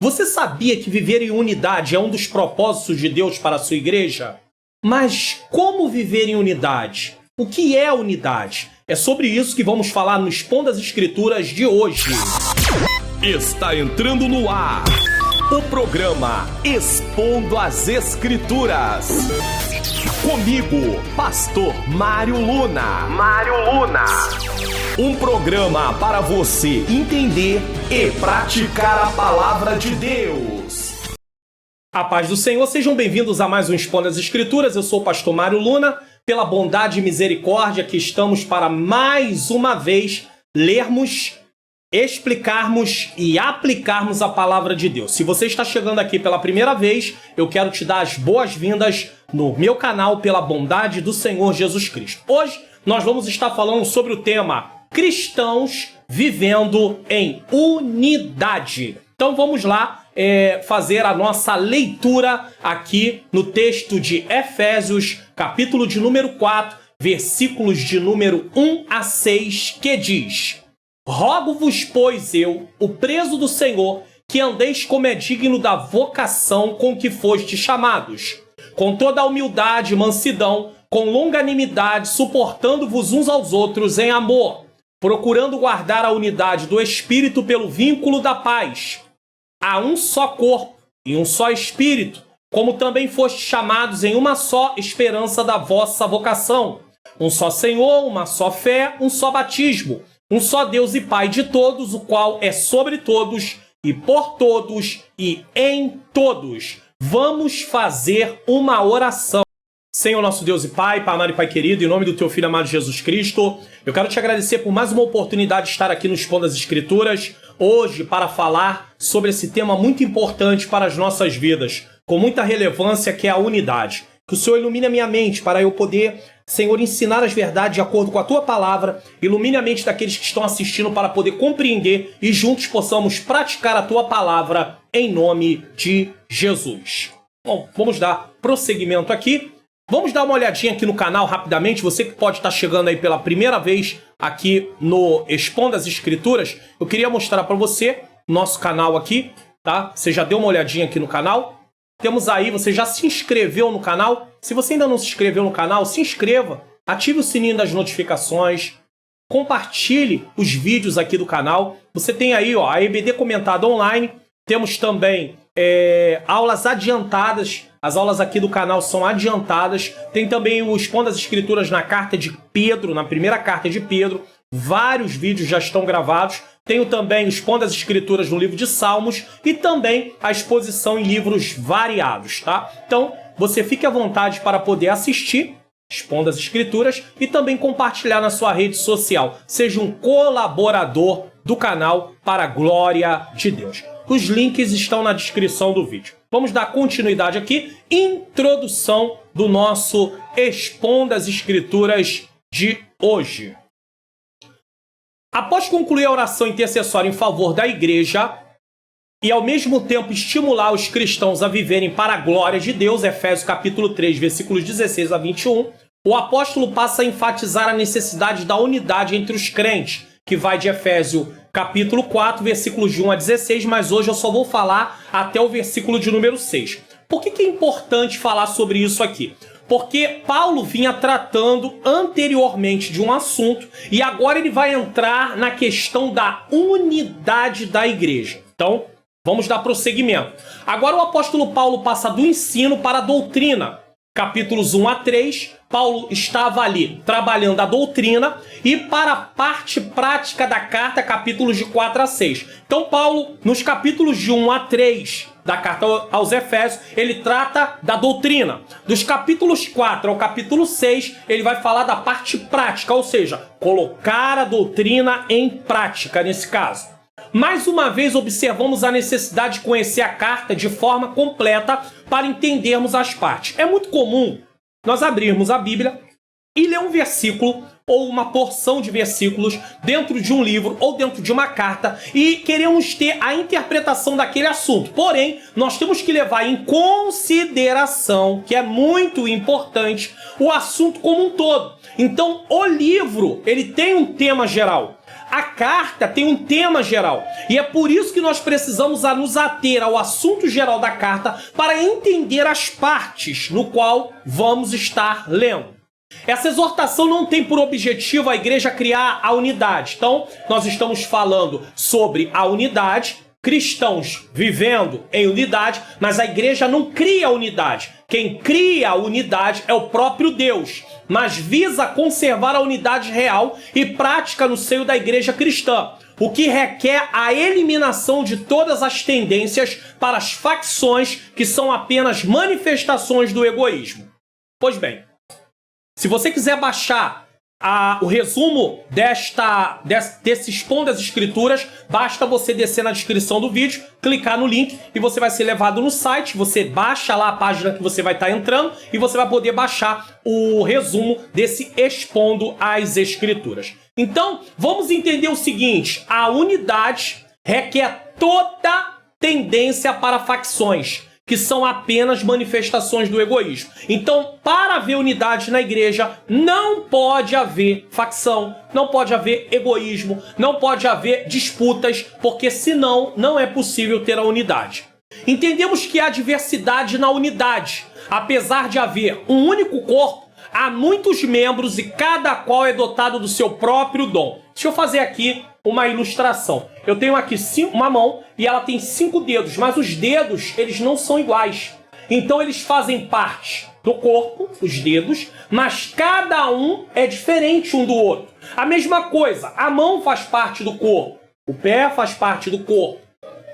Você sabia que viver em unidade é um dos propósitos de Deus para a sua igreja? Mas como viver em unidade? O que é unidade? É sobre isso que vamos falar no Expondo as Escrituras de hoje. Está entrando no ar o programa Expondo as Escrituras. Comigo, Pastor Mário Luna. Um programa para você entender e praticar a palavra de Deus. A paz do Senhor, sejam bem-vindos a mais um Expondo as Escrituras. Eu sou o Pastor Mário Luna. Pela bondade e misericórdia que estamos para mais uma vez lermos, explicarmos e aplicarmos a palavra de Deus. Se você está chegando aqui pela primeira vez, eu quero te dar as boas-vindas no meu canal pela bondade do Senhor Jesus Cristo. Hoje nós vamos estar falando sobre o tema cristãos vivendo em unidade. Então vamos lá fazer a nossa leitura aqui no texto de Efésios, capítulo de número 4, versículos de número 1 a 6, que diz: Rogo-vos, pois eu, o preso do Senhor, que andeis como é digno da vocação com que fostes chamados, com toda a humildade e mansidão, com longanimidade, suportando-vos uns aos outros em amor, procurando guardar a unidade do Espírito pelo vínculo da paz. Há um só corpo e um só Espírito, como também fostes chamados em uma só esperança da vossa vocação. Um só Senhor, uma só fé, um só batismo, um só Deus e Pai de todos, o qual é sobre todos e por todos e em todos. Vamos fazer uma oração. Senhor, nosso Deus e Pai, Pai amado e Pai querido, em nome do Teu Filho amado Jesus Cristo, eu quero te agradecer por mais uma oportunidade de estar aqui no Expondo as Escrituras, hoje para falar sobre esse tema muito importante para as nossas vidas, com muita relevância, que é a unidade. Que o Senhor ilumine a minha mente para eu poder, Senhor, ensinar as verdades de acordo com a Tua Palavra, ilumine a mente daqueles que estão assistindo para poder compreender e juntos possamos praticar a Tua Palavra em nome de Jesus. Bom, vamos dar prosseguimento aqui. Vamos dar uma olhadinha aqui no canal rapidamente. Você que pode estar chegando aí pela primeira vez aqui no Expondo as Escrituras, eu queria mostrar para você nosso canal aqui, tá? Você já deu uma olhadinha aqui no canal? Temos aí, você já se inscreveu no canal? Se você ainda não se inscreveu no canal, se inscreva, ative o sininho das notificações, compartilhe os vídeos aqui do canal. Você tem aí, ó, a EBD comentada online. Temos também aulas adiantadas. As aulas aqui do canal são adiantadas. Tem também o Expondo as Escrituras na carta de Pedro, na primeira carta de Pedro. Vários vídeos já estão gravados. Tenho também o Expondo as Escrituras no livro de Salmos e também a exposição em livros variados, tá? Então, você fique à vontade para poder assistir Expondo as Escrituras e também compartilhar na sua rede social. Seja um colaborador do canal para a glória de Deus. Os links estão na descrição do vídeo. Vamos dar continuidade aqui. Introdução do nosso Expondo as Escrituras de hoje. Após concluir a oração intercessória em favor da igreja e ao mesmo tempo estimular os cristãos a viverem para a glória de Deus, Efésios capítulo 3, versículos 16 a 21, o apóstolo passa a enfatizar a necessidade da unidade entre os crentes, que vai de Efésios capítulo 4, versículos de 1 a 16, mas hoje eu só vou falar até o versículo de número 6. Por que é importante falar sobre isso aqui? Porque Paulo vinha tratando anteriormente de um assunto e agora ele vai entrar na questão da unidade da igreja. Então, vamos dar prosseguimento. Agora o apóstolo Paulo passa do ensino para a doutrina. Capítulos 1 a 3, Paulo estava ali trabalhando a doutrina e para a parte prática da carta, capítulos de 4 a 6. Então Paulo, nos capítulos de 1 a 3 da carta aos Efésios, ele trata da doutrina. Dos capítulos 4 ao capítulo 6, ele vai falar da parte prática, ou seja, colocar a doutrina em prática nesse caso. Mais uma vez, observamos a necessidade de conhecer a carta de forma completa para entendermos as partes. É muito comum nós abrirmos a Bíblia e ler um versículo ou uma porção de versículos dentro de um livro ou dentro de uma carta e queremos ter a interpretação daquele assunto. Porém, nós temos que levar em consideração, que é muito importante, o assunto como um todo. Então, o livro, ele tem um tema geral. a carta tem um tema geral. E é por isso que nós precisamos nos ater ao assunto geral da carta para entender as partes no qual vamos estar lendo. Essa exortação não tem por objetivo a igreja criar a unidade. Então, nós estamos falando sobre a unidade, cristãos vivendo em unidade, mas a igreja não cria a unidade. Quem cria a unidade é o próprio Deus, mas visa conservar a unidade real e prática no seio da igreja cristã, o que requer a eliminação de todas as tendências para as facções que são apenas manifestações do egoísmo. Pois bem, se você quiser baixar o resumo desse Expondo as Escrituras, basta você descer na descrição do vídeo, clicar no link e você vai ser levado no site. Você baixa lá a página que você vai estar entrando e você vai poder baixar o resumo desse Expondo as Escrituras. Então, vamos entender o seguinte: a unidade requer toda tendência para facções, que são apenas manifestações do egoísmo. Então, para haver unidade na igreja, não pode haver facção, não pode haver egoísmo, não pode haver disputas, porque senão não é possível ter a unidade. Entendemos que há diversidade na unidade. Apesar de haver um único corpo, há muitos membros e cada qual é dotado do seu próprio dom. Deixa eu fazer aqui uma ilustração. Eu tenho aqui uma mão e ela tem 5 dedos, mas os dedos, eles não são iguais. Então eles fazem parte do corpo, os dedos, mas cada um é diferente um do outro. A mesma coisa, a mão faz parte do corpo, o pé faz parte do corpo,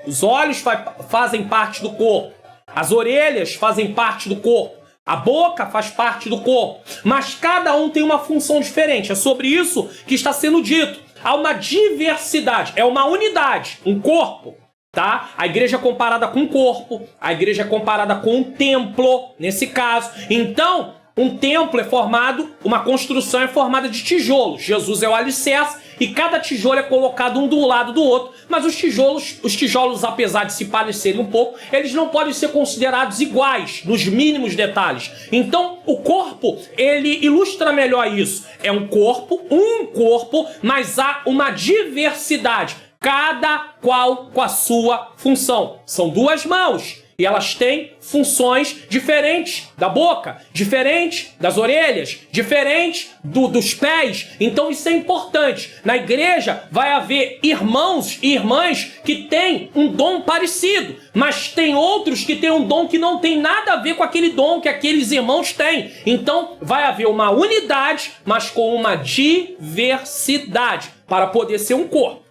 os olhos fazem parte do corpo, as orelhas fazem parte do corpo, a boca faz parte do corpo, mas cada um tem uma função diferente. É sobre isso que está sendo dito. Há uma diversidade, é uma unidade, um corpo, tá? A igreja é comparada com um corpo, a igreja é comparada com um templo, nesse caso. Então, um templo é formado, uma construção é formada de tijolos. Jesus é o alicerce e cada tijolo é colocado um do lado do outro. Mas os tijolos, apesar de se parecerem um pouco, eles não podem ser considerados iguais nos mínimos detalhes. Então, o corpo, ele ilustra melhor isso. É um corpo, mas há uma diversidade, cada qual com a sua função. São 2 mãos e elas têm funções diferentes da boca, diferentes das orelhas, diferentes dos pés. Então isso é importante. Na igreja vai haver irmãos e irmãs que têm um dom parecido, mas tem outros que têm um dom que não tem nada a ver com aquele dom que aqueles irmãos têm. Então vai haver uma unidade, mas com uma diversidade, para poder ser um corpo.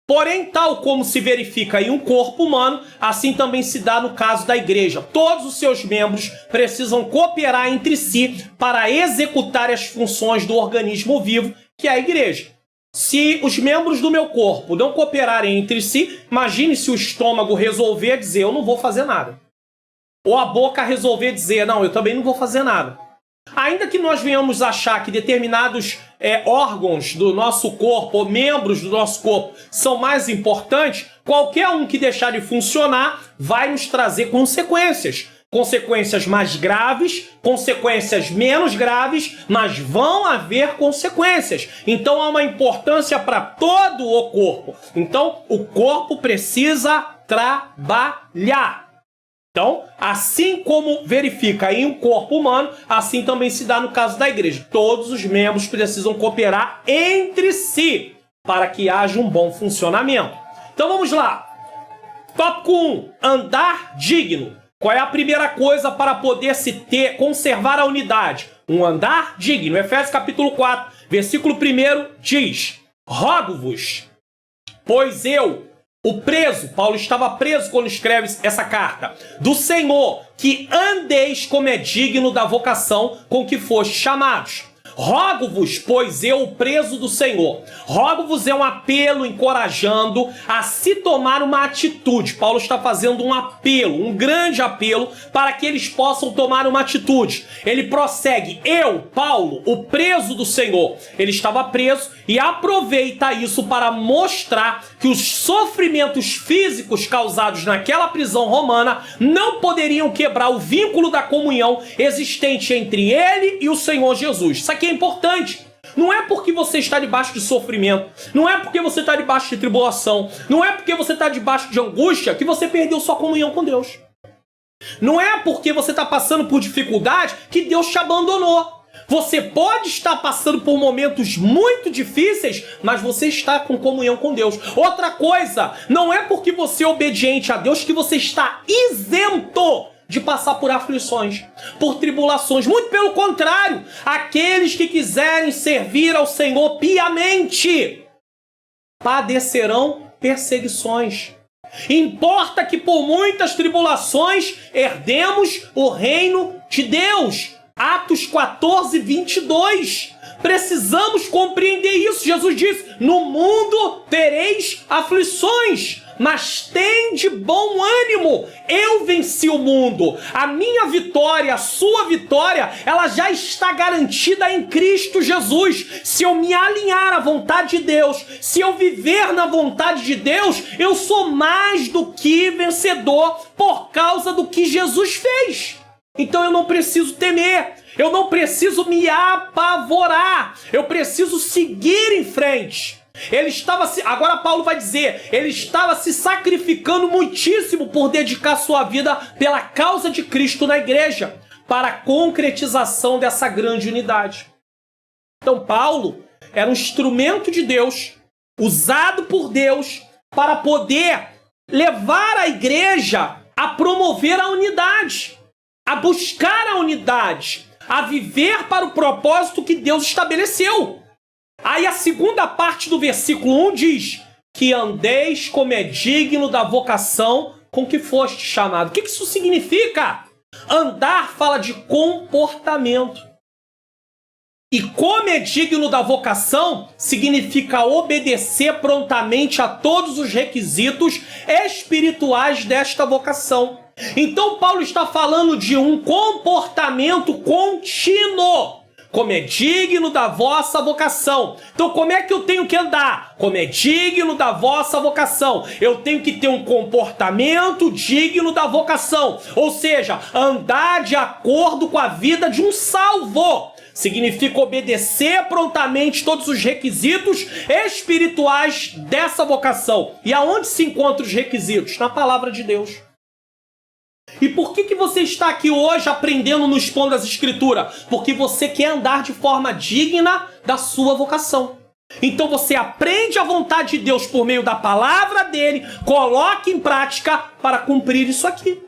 Porém, tal como se verifica em um corpo humano, assim também se dá no caso da igreja. Todos os seus membros precisam cooperar entre si para executar as funções do organismo vivo, que é a igreja. Se os membros do meu corpo não cooperarem entre si, imagine se o estômago resolver dizer, eu não vou fazer nada. Ou a boca resolver dizer, não, eu também não vou fazer nada. Ainda que nós venhamos achar que determinados órgãos do nosso corpo, ou membros do nosso corpo, são mais importantes, qualquer um que deixar de funcionar vai nos trazer consequências. Consequências mais graves, consequências menos graves, mas vão haver consequências. Então há uma importância para todo o corpo. Então o corpo precisa trabalhar. Então, assim como verifica em um corpo humano, assim também se dá no caso da igreja. Todos os membros precisam cooperar entre si para que haja um bom funcionamento. Então vamos lá. Tópico 1. Andar digno. Qual é a primeira coisa para poder conservar a unidade? Um andar digno. Efésios capítulo 4, versículo 1 diz: Rogo-vos, pois eu, o preso, Paulo estava preso quando escreve essa carta, do Senhor, que andeis como é digno da vocação com que foste chamados. Rogo-vos, pois eu, o preso do Senhor. Rogo-vos é um apelo encorajando a se tomar uma atitude. Paulo está fazendo um apelo, um grande apelo, para que eles possam tomar uma atitude. Ele prossegue, eu, Paulo, o preso do Senhor. Ele estava preso e aproveita isso para mostrar que os sofrimentos físicos causados naquela prisão romana não poderiam quebrar o vínculo da comunhão existente entre ele e o Senhor Jesus. Isso aqui é importante, Não é porque você está debaixo de sofrimento, não é porque você está debaixo de tribulação, não é porque você está debaixo de angústia que você perdeu sua comunhão com Deus. Não é porque você está passando por dificuldade que Deus te abandonou. Você pode estar passando por momentos muito difíceis, mas você está com comunhão com Deus. Outra coisa, não é porque você é obediente a Deus que você está isento de passar por aflições, por tribulações. Muito pelo contrário, aqueles que quiserem servir ao Senhor piamente padecerão perseguições. Importa que por muitas tribulações herdemos o reino de Deus. Atos 14, 22. Precisamos compreender isso. Jesus disse: no mundo tereis aflições, mas tende bom ânimo. Eu venci o mundo. A minha vitória, a sua vitória, ela já está garantida em Cristo Jesus. Se eu me alinhar à vontade de Deus, se eu viver na vontade de Deus, eu sou mais do que vencedor por causa do que Jesus fez. Então eu não preciso temer, eu não preciso me apavorar, eu preciso seguir em frente. Agora Paulo vai dizer, ele estava se sacrificando muitíssimo por dedicar sua vida pela causa de Cristo na igreja, para a concretização dessa grande unidade. Então Paulo era um instrumento de Deus, usado por Deus, para poder levar a igreja a promover a unidade, a buscar a unidade, a viver para o propósito que Deus estabeleceu. Aí a segunda parte do versículo 1 diz que andeis como é digno da vocação com que foste chamado. O que isso significa? Andar fala de comportamento. E como é digno da vocação significa obedecer prontamente a todos os requisitos espirituais desta vocação. Então Paulo está falando de um comportamento contínuo, como é digno da vossa vocação. Então como é que eu tenho que andar? Como é digno da vossa vocação. Eu tenho que ter um comportamento digno da vocação, ou seja, andar de acordo com a vida de um salvo. Significa obedecer prontamente todos os requisitos espirituais dessa vocação. E aonde se encontram os requisitos? Na palavra de Deus. E por que você está aqui hoje aprendendo no Expondo as Escrituras? Porque você quer andar de forma digna da sua vocação. Então você aprende a vontade de Deus por meio da palavra dele, coloque em prática para cumprir isso aqui.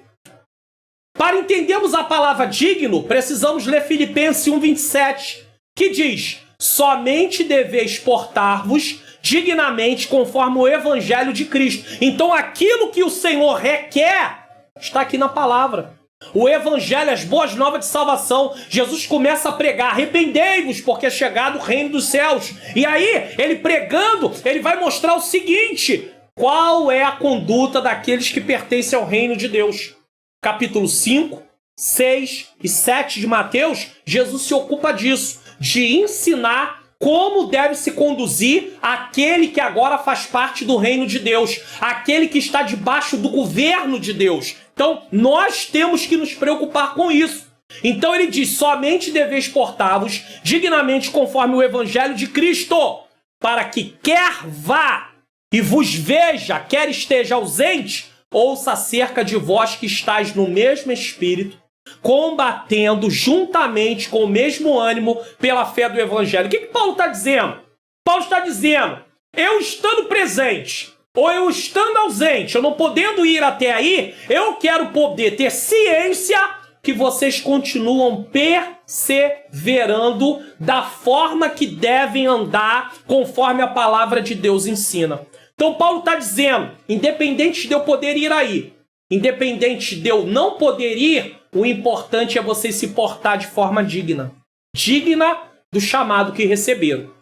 Para entendermos a palavra digno, precisamos ler Filipenses 1:27, que diz: somente deveis portar-vos dignamente conforme o evangelho de Cristo. Então aquilo que o Senhor requer está aqui na palavra. O evangelho, as boas novas de salvação. Jesus começa a pregar: arrependei-vos, porque é chegado o reino dos céus. E aí, ele pregando, ele vai mostrar o seguinte: qual é a conduta daqueles que pertencem ao reino de Deus. Capítulo 5, 6 e 7 de Mateus, Jesus se ocupa disso, de ensinar como deve se conduzir aquele que agora faz parte do reino de Deus, aquele que está debaixo do governo de Deus. Então, nós temos que nos preocupar com isso. Então ele diz: somente deveis portar-vos dignamente conforme o evangelho de Cristo, para que quer vá e vos veja, quer esteja ausente, ouça acerca de vós que estáis no mesmo espírito, combatendo juntamente com o mesmo ânimo pela fé do evangelho. O que Paulo está dizendo? Paulo está dizendo: eu estando presente ou eu estando ausente, eu não podendo ir até aí, eu quero poder ter ciência que vocês continuam perseverando da forma que devem andar conforme a palavra de Deus ensina. Então Paulo está dizendo, independente de eu poder ir aí, independente de eu não poder ir, o importante é vocês se portar de forma digna. Digna do chamado que receberam.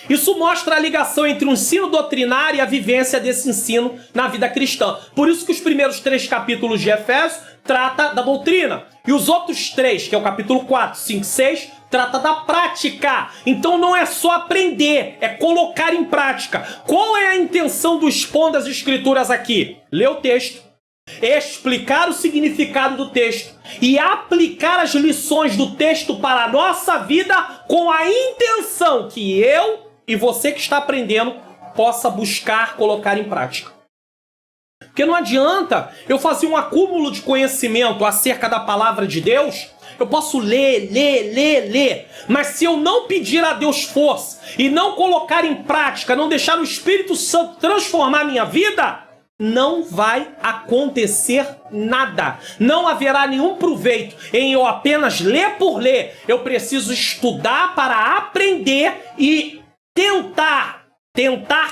Isso mostra a ligação entre o ensino doutrinário e a vivência desse ensino na vida cristã. Por isso que os primeiros 3 capítulos de Efésios trata da doutrina. E os outros 3, que é o capítulo 4, 5, 6, trata da prática. Então não é só aprender, é colocar em prática. Qual é a intenção do Expondo as Escrituras aqui? Lê o texto. explicar o significado do texto e aplicar as lições do texto para a nossa vida com a intenção que eu e você que está aprendendo possa buscar colocar em prática. Porque não adianta eu fazer um acúmulo de conhecimento acerca da palavra de Deus. Eu posso ler, mas se eu não pedir a Deus força e não colocar em prática, não deixar o Espírito Santo transformar a minha vida, não vai acontecer nada. Não haverá nenhum proveito em eu apenas ler por ler. Eu preciso estudar para aprender e tentar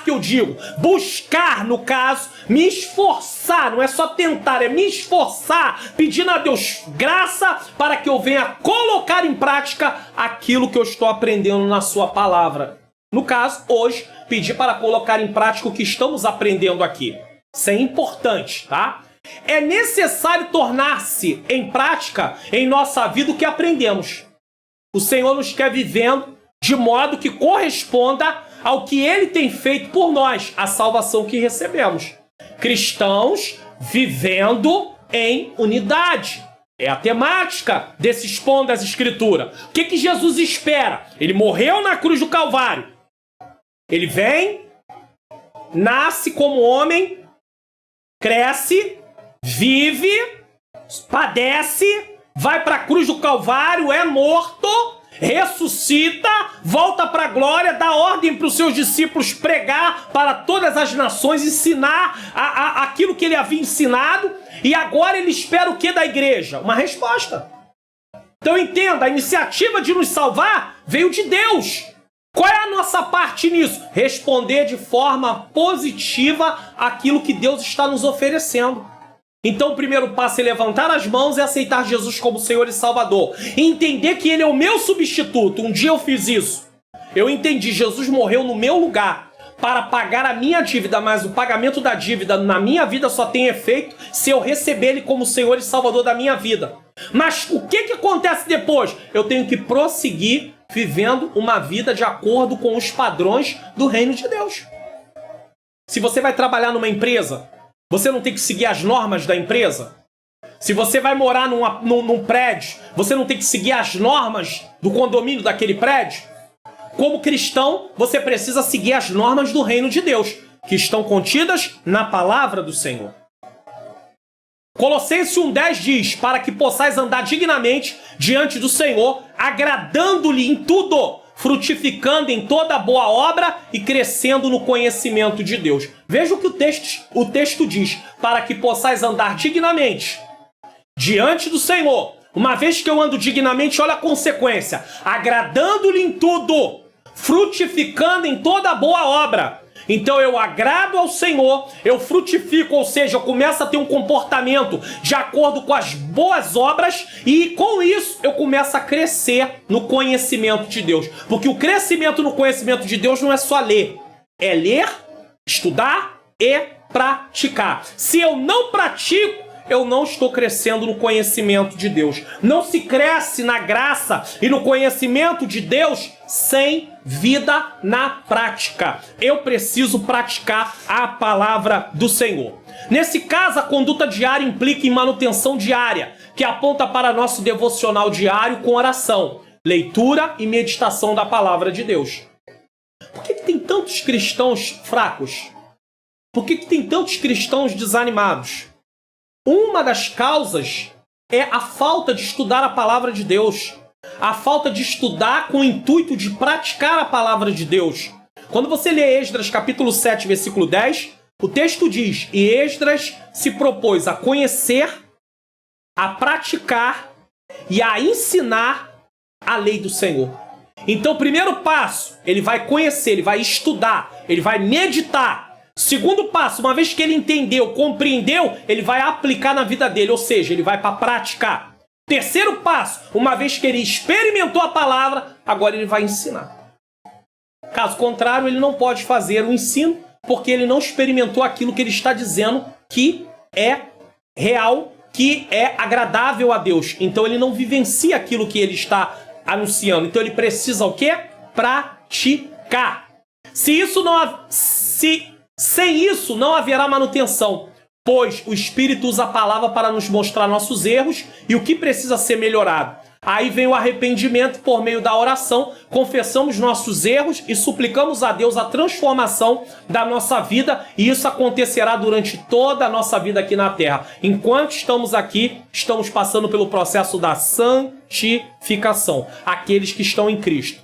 que eu digo, buscar, no caso, me esforçar, não é só tentar, é me esforçar, pedindo a Deus graça para que eu venha colocar em prática aquilo que eu estou aprendendo na sua palavra. No caso, hoje, pedir para colocar em prática o que estamos aprendendo aqui. Isso é importante, tá? É necessário tornar-se em prática em nossa vida o que aprendemos. O Senhor nos quer vivendo de modo que corresponda ao que Ele tem feito por nós, a salvação que recebemos. Cristãos vivendo em unidade. É a temática desses pontos das Escrituras. O que Jesus espera? Ele morreu na cruz do Calvário. Ele vem, nasce como homem, cresce, vive, padece, vai para a cruz do Calvário, é morto, ressuscita, volta para a glória, dá ordem para os seus discípulos pregar para todas as nações, ensinar aquilo que ele havia ensinado, e agora ele espera o que da igreja? Uma resposta. Então entenda, a iniciativa de nos salvar veio de Deus. Qual é a nossa parte nisso? Responder de forma positiva aquilo que Deus está nos oferecendo. Então o primeiro passo é levantar as mãos e aceitar Jesus como Senhor e Salvador. E entender que Ele é o meu substituto. Um dia eu fiz isso. Eu entendi, Jesus morreu no meu lugar para pagar a minha dívida, mas o pagamento da dívida na minha vida só tem efeito se eu receber Ele como Senhor e Salvador da minha vida. Mas o que acontece depois? Eu tenho que prosseguir vivendo uma vida de acordo com os padrões do reino de Deus. Se você vai trabalhar numa empresa, você não tem que seguir as normas da empresa? Se você vai morar num prédio, você não tem que seguir as normas do condomínio daquele prédio? Como cristão, você precisa seguir as normas do reino de Deus, que estão contidas na palavra do Senhor. Colossenses 1,10 diz, para que possais andar dignamente diante do Senhor, agradando-lhe em tudo, frutificando em toda boa obra e crescendo no conhecimento de Deus. Veja o que o texto diz, para que possais andar dignamente diante do Senhor. Uma vez que eu ando dignamente, olha a consequência, agradando-lhe em tudo, frutificando em toda boa obra. Então eu agrado ao Senhor, eu frutifico, ou seja, eu começo a ter um comportamento de acordo com as boas obras e com isso eu começo a crescer no conhecimento de Deus. Porque o crescimento no conhecimento de Deus não é só ler, é ler, estudar e praticar. Se eu não pratico, eu não estou crescendo no conhecimento de Deus. Não se cresce na graça e no conhecimento de Deus sem vida na prática. Eu preciso praticar a palavra do Senhor. Nesse caso, a conduta diária implica em manutenção diária, que aponta para nosso devocional diário com oração, leitura e meditação da palavra de Deus. Por que tem tantos cristãos fracos? Por que tem tantos cristãos desanimados? Uma das causas é a falta de estudar a palavra de Deus. A falta de estudar com o intuito de praticar a palavra de Deus. Quando você lê Esdras capítulo 7, versículo 10, o texto diz, e Esdras se propôs a conhecer, a praticar e a ensinar a lei do Senhor. Então, o primeiro passo, ele vai conhecer, ele vai estudar, ele vai meditar. Segundo passo, uma vez que ele entendeu, compreendeu, ele vai aplicar na vida dele, ou seja, ele vai para praticar. Terceiro passo, uma vez que ele experimentou a palavra, agora ele vai ensinar. Caso contrário, ele não pode fazer o ensino, porque ele não experimentou aquilo que ele está dizendo que é real, que é agradável a Deus. Então ele não vivencia aquilo que ele está anunciando. Então ele precisa o quê? Praticar. Sem isso não haverá manutenção. pois o Espírito usa a palavra para nos mostrar nossos erros e o que precisa ser melhorado. Aí vem o arrependimento por meio da oração, confessamos nossos erros e suplicamos a Deus a transformação da nossa vida, e isso acontecerá durante toda a nossa vida aqui na Terra. Enquanto estamos aqui, estamos passando pelo processo da santificação, aqueles que estão em Cristo.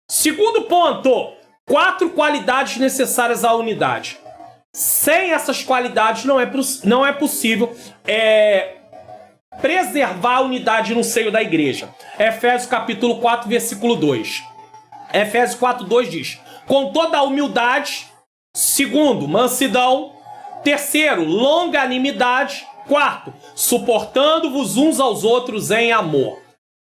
Segundo ponto, 4 qualidades necessárias à unidade. Sem essas qualidades não é possível preservar a unidade no seio da igreja. Efésios capítulo 4, versículo 2. Efésios 4, 2 diz: com toda a humildade. Segundo, mansidão. Terceiro, longanimidade. Quarto, suportando-vos uns aos outros em amor.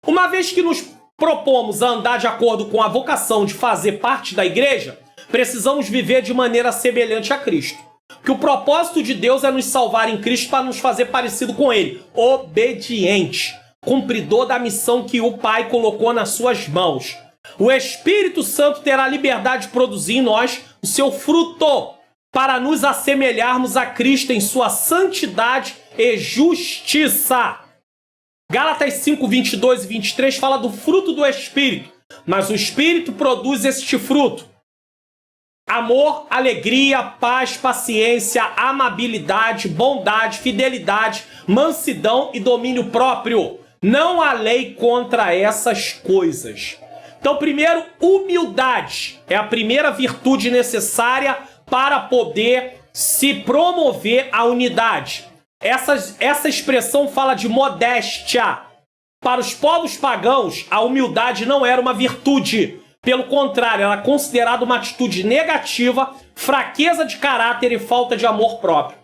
Uma vez que nos propomos a andar de acordo com a vocação de fazer parte da igreja, precisamos viver de maneira semelhante a Cristo. Que o propósito de Deus é nos salvar em Cristo para nos fazer parecido com Ele. Obediente, cumpridor da missão que o Pai colocou nas suas mãos. O Espírito Santo terá liberdade de produzir em nós o seu fruto, para nos assemelharmos a Cristo em sua santidade e justiça. Gálatas 5, 22 e 23 fala do fruto do Espírito, mas o Espírito produz este fruto: amor, alegria, paz, paciência, amabilidade, bondade, fidelidade, mansidão e domínio próprio. Não há lei contra essas coisas. Então, primeiro, humildade é a primeira virtude necessária para poder se promover a unidade. Essa expressão fala de modéstia. Para os povos pagãos, a humildade não era uma virtude. Pelo contrário, ela é considerada uma atitude negativa, fraqueza de caráter e falta de amor próprio.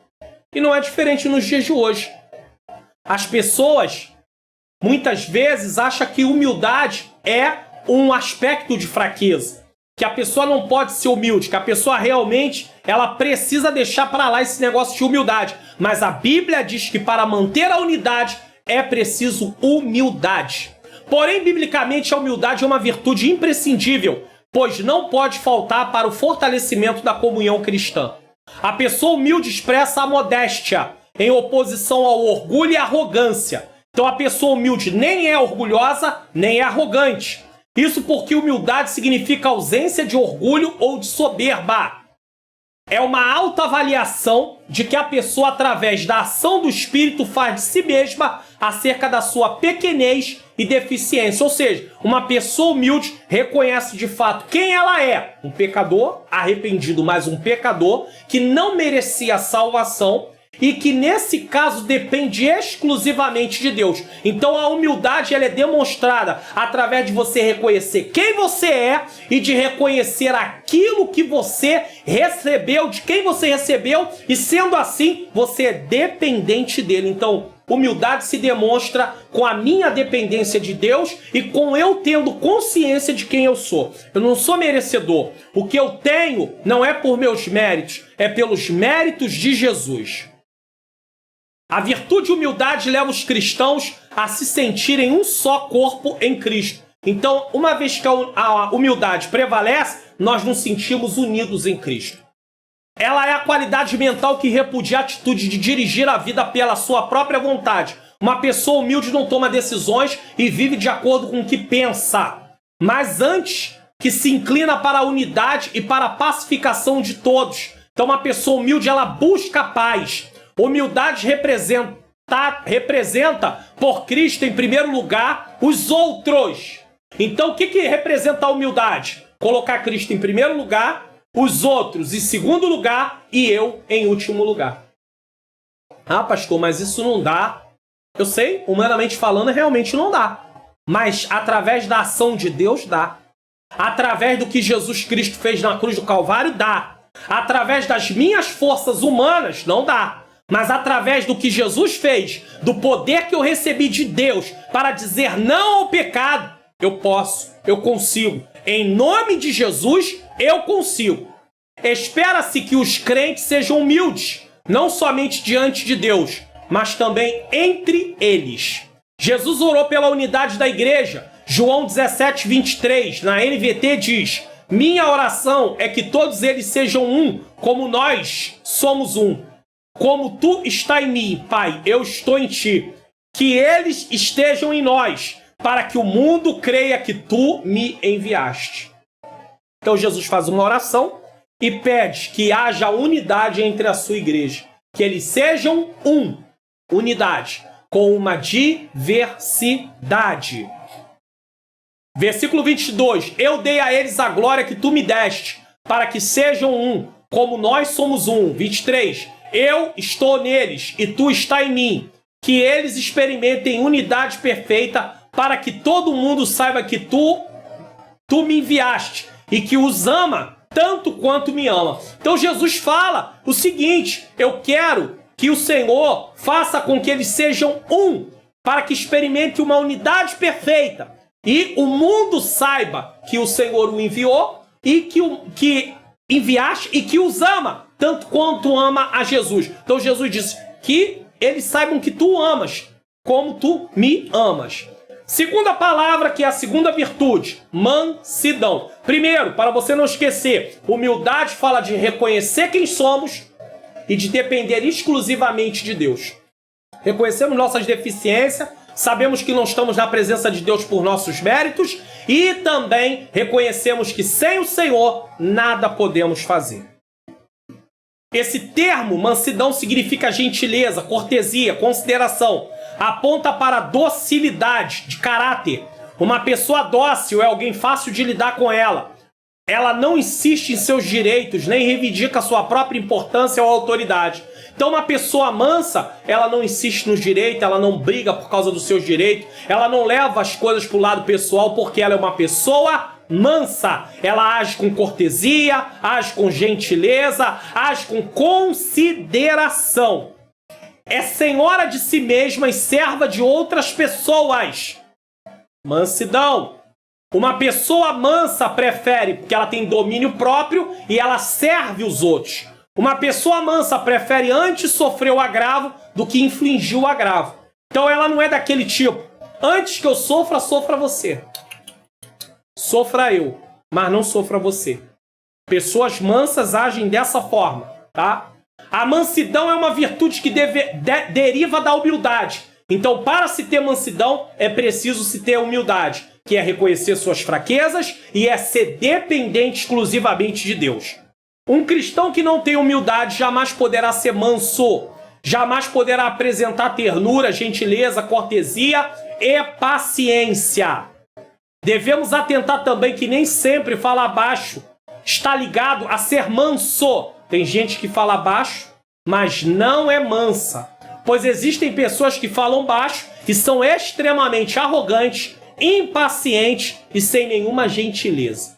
E não é diferente nos dias de hoje. As pessoas, muitas vezes, acham que humildade é um aspecto de fraqueza. Que a pessoa não pode ser humilde, que a pessoa realmente ela precisa deixar para lá esse negócio de humildade. Mas a Bíblia diz que para manter a unidade é preciso humildade. Porém, biblicamente, a humildade é uma virtude imprescindível, pois não pode faltar para o fortalecimento da comunhão cristã. A pessoa humilde expressa a modéstia, em oposição ao orgulho e arrogância. Então, a pessoa humilde nem é orgulhosa, nem é arrogante. Isso porque humildade significa ausência de orgulho ou de soberba. É uma autoavaliação de que a pessoa, através da ação do Espírito, faz de si mesma acerca da sua pequenez e deficiência. Ou seja, uma pessoa humilde reconhece de fato quem ela é. Um pecador arrependido, mas um pecador que não merecia salvação e que, nesse caso, depende exclusivamente de Deus. Então, a humildade ela é demonstrada através de você reconhecer quem você é e de reconhecer aquilo que você recebeu, de quem você recebeu, e, sendo assim, você é dependente dele. Então, humildade se demonstra com a minha dependência de Deus e com eu tendo consciência de quem eu sou. Eu não sou merecedor. O que eu tenho não é por meus méritos, é pelos méritos de Jesus. A virtude de humildade leva os cristãos a se sentirem um só corpo em Cristo. Então, uma vez que a humildade prevalece, nós nos sentimos unidos em Cristo. Ela é a qualidade mental que repudia a atitude de dirigir a vida pela sua própria vontade. Uma pessoa humilde não toma decisões e vive de acordo com o que pensa, mas antes que se inclina para a unidade e para a pacificação de todos. Então, uma pessoa humilde, ela busca a paz. Humildade representa por Cristo, em primeiro lugar, os outros. Então, o que representa a humildade? Colocar Cristo em primeiro lugar, os outros em segundo lugar e eu em último lugar. Ah, pastor, mas isso não dá. Eu sei, humanamente falando, realmente não dá. Mas através da ação de Deus, dá. Através do que Jesus Cristo fez na cruz do Calvário, dá. Através das minhas forças humanas, não dá. Mas através do que Jesus fez, do poder que eu recebi de Deus para dizer não ao pecado, eu posso, eu consigo. Em nome de Jesus, eu consigo. Espera-se que os crentes sejam humildes, não somente diante de Deus, mas também entre eles. Jesus orou pela unidade da igreja. João 17, 23, na NVT diz: minha oração é que todos eles sejam um, como nós somos um. como tu está em mim, Pai, eu estou em ti. Que eles estejam em nós, para que o mundo creia que tu me enviaste. Então Jesus faz uma oração e pede que haja unidade entre a sua igreja. Que eles sejam unidade, com uma diversidade. Versículo 22. Eu dei a eles a glória que tu me deste, para que sejam um, como nós somos um. 23. Eu estou neles e tu está em mim. Que eles experimentem unidade perfeita, para que todo mundo saiba que tu me enviaste e que os ama tanto quanto me ama. Então Jesus fala o seguinte: eu quero que o Senhor faça com que eles sejam um, para que experimente uma unidade perfeita e o mundo saiba que o Senhor o enviou e que enviaste e que os ama tanto quanto ama a Jesus. Então Jesus disse que eles saibam que tu amas como tu me amas. Segunda palavra, que é a segunda virtude, mansidão. Primeiro, para você não esquecer, humildade fala de reconhecer quem somos e de depender exclusivamente de Deus. Reconhecemos nossas deficiências, sabemos que não estamos na presença de Deus por nossos méritos e também reconhecemos que sem o Senhor nada podemos fazer. Esse termo, mansidão, significa gentileza, cortesia, consideração. Aponta para docilidade de caráter. Uma pessoa dócil é alguém fácil de lidar com ela. Ela não insiste em seus direitos, nem reivindica sua própria importância ou autoridade. Então uma pessoa mansa, ela não insiste nos direitos, ela não briga por causa dos seus direitos, ela não leva as coisas para o lado pessoal porque ela é uma pessoa mansa. Ela age com cortesia, age com gentileza, age com consideração. É senhora de si mesma e serva de outras pessoas. Mansidão. Uma pessoa mansa prefere, porque ela tem domínio próprio e ela serve os outros. Uma pessoa mansa prefere antes sofrer o agravo do que infligir o agravo. Então ela não é daquele tipo: antes que eu sofra, sofra você. Sofra eu, mas não sofra você. Pessoas mansas agem dessa forma, tá? A mansidão é uma virtude que deriva da humildade. Então, para se ter mansidão, é preciso se ter humildade, que é reconhecer suas fraquezas e é ser dependente exclusivamente de Deus. Um cristão que não tem humildade jamais poderá ser manso, jamais poderá apresentar ternura, gentileza, cortesia e paciência. Devemos atentar também que nem sempre falar baixo está ligado a ser manso. Tem gente que fala baixo, mas não é mansa. Pois existem pessoas que falam baixo e são extremamente arrogantes, impacientes e sem nenhuma gentileza.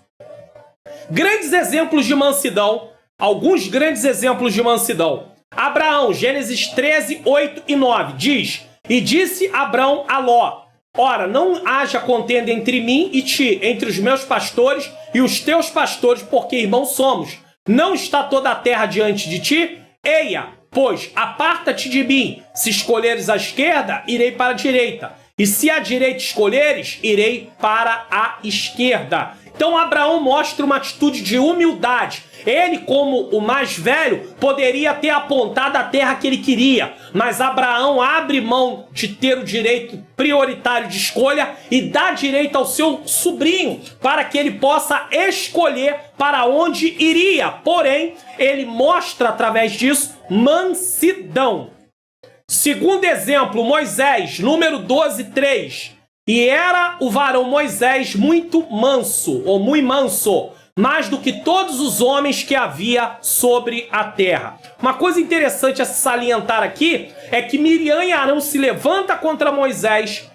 Grandes exemplos de mansidão. Alguns grandes exemplos de mansidão. Abraão, Gênesis 13, 8 e 9, diz: E disse Abraão a Ló: Ora, não haja contenda entre mim e ti, entre os meus pastores e os teus pastores, porque irmãos somos. Não está toda a terra diante de ti? Eia, pois, aparta-te de mim. Se escolheres a esquerda, irei para a direita. E se a direita escolheres, irei para a esquerda. Então Abraão mostra uma atitude de humildade. Ele, como o mais velho, poderia ter apontado a terra que ele queria. Mas Abraão abre mão de ter o direito prioritário de escolha e dá direito ao seu sobrinho para que ele possa escolher para onde iria. Porém, ele mostra através disso mansidão. Segundo exemplo, Moisés, número 12, 3. E era o varão Moisés muito manso, ou muito manso, mais do que todos os homens que havia sobre a terra. Uma coisa interessante a se salientar aqui é que Miriam e Arão se levantam contra Moisés.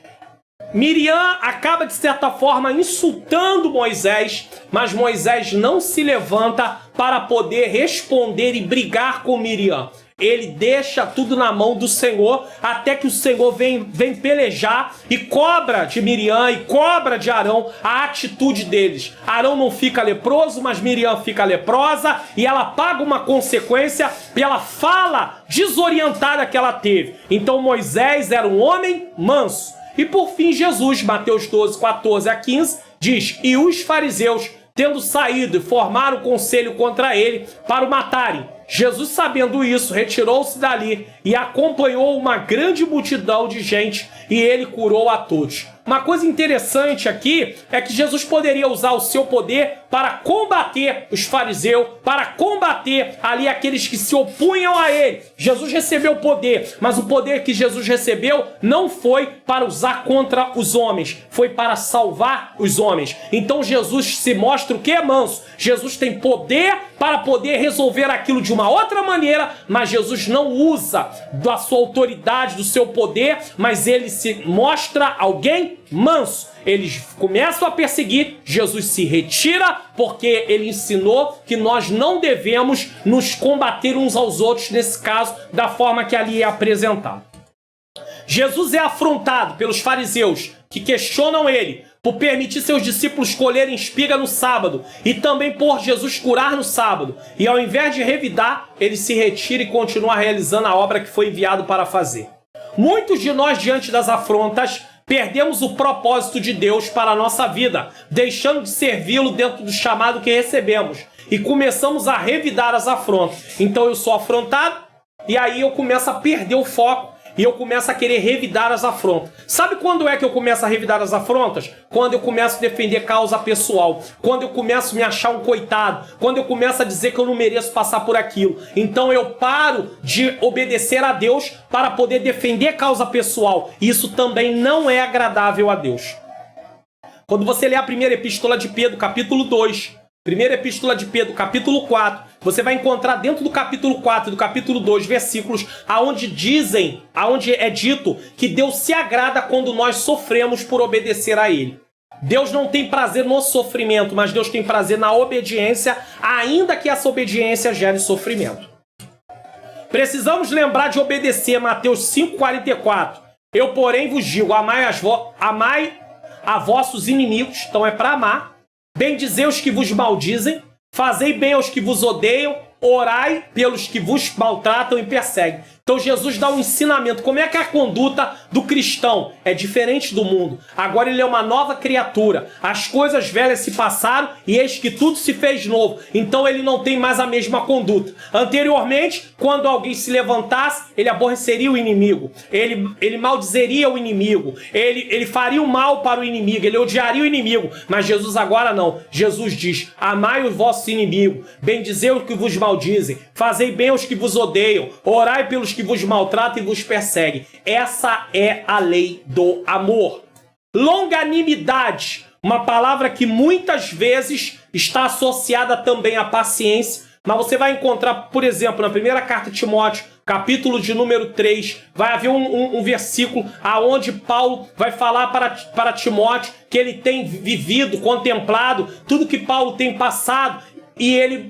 Miriam acaba, de certa forma, insultando Moisés, mas Moisés não se levanta para poder responder e brigar com Miriam. Ele deixa tudo na mão do Senhor, até que o Senhor vem pelejar e cobra de Miriam e cobra de Arão a atitude deles. Arão não fica leproso, mas Miriam fica leprosa e ela paga uma consequência pela fala desorientada que ela teve. Então Moisés era um homem manso. E por fim Jesus, Mateus 12, 14 a 15, diz: E os fariseus tendo saído e formaram conselho contra ele para o matarem. Jesus, sabendo isso, retirou-se dali e acompanhou uma grande multidão de gente, e ele curou a todos. Uma coisa interessante aqui é que Jesus poderia usar o seu poder para combater os fariseus, para combater ali aqueles que se opunham a ele. Jesus recebeu poder, mas o poder que Jesus recebeu não foi para usar contra os homens, foi para salvar os homens. Então Jesus se mostra o que é manso. Jesus tem poder para poder resolver aquilo de uma outra maneira, mas Jesus não usa da sua autoridade, do seu poder, mas ele se mostra alguém manso. Eles começam a perseguir, Jesus se retira, porque ele ensinou que nós não devemos nos combater uns aos outros, nesse caso, da forma que ali é apresentado. Jesus é afrontado pelos fariseus, que questionam ele por permitir seus discípulos colherem espiga no sábado e também por Jesus curar no sábado. E ao invés de revidar, ele se retira e continua realizando a obra que foi enviado para fazer. Muitos de nós, diante das afrontas, perdemos o propósito de Deus para a nossa vida, deixando de servi-lo dentro do chamado que recebemos, e começamos a revidar as afrontas. Então eu sou afrontado, e aí eu começo a perder o foco, e eu começo a querer revidar as afrontas. Sabe quando é que eu começo a revidar as afrontas? Quando eu começo a defender causa pessoal. Quando eu começo a me achar um coitado. Quando eu começo a dizer que eu não mereço passar por aquilo. Então eu paro de obedecer a Deus para poder defender causa pessoal. Isso também não é agradável a Deus. Quando você lê a primeira epístola de Pedro, capítulo 2... Primeira Epístola de Pedro, capítulo 4, você vai encontrar dentro do capítulo 4 e do capítulo 2 versículos aonde é dito que Deus se agrada quando nós sofremos por obedecer a Ele. Deus não tem prazer no sofrimento, mas Deus tem prazer na obediência, ainda que essa obediência gere sofrimento. Precisamos lembrar de obedecer Mateus 5,44. Eu, porém, vos digo, amai a vossos inimigos, então é para amar. Bendizei os que vos maldizem, fazei bem aos que vos odeiam, orai pelos que vos maltratam e perseguem. Então Jesus dá um ensinamento. Como é que é a conduta do cristão? É diferente do mundo. Agora ele é uma nova criatura. As coisas velhas se passaram e eis que tudo se fez novo. Então ele não tem mais a mesma conduta. Anteriormente, quando alguém se levantasse, ele aborreceria o inimigo. Ele maldizeria o inimigo. Ele faria o mal para o inimigo. Ele odiaria o inimigo. Mas Jesus agora não. Jesus diz, amai os vossos inimigos, bendizei os que vos maldizem, fazei bem aos que vos odeiam, orai pelos que vos maltratam e vos perseguem. Essa é a lei do amor. Longanimidade, uma palavra que muitas vezes está associada também à paciência, mas você vai encontrar, por exemplo, na primeira carta de Timóteo, capítulo de número 3, vai haver um versículo aonde Paulo vai falar para Timóteo que ele tem vivido, contemplado tudo que Paulo tem passado, e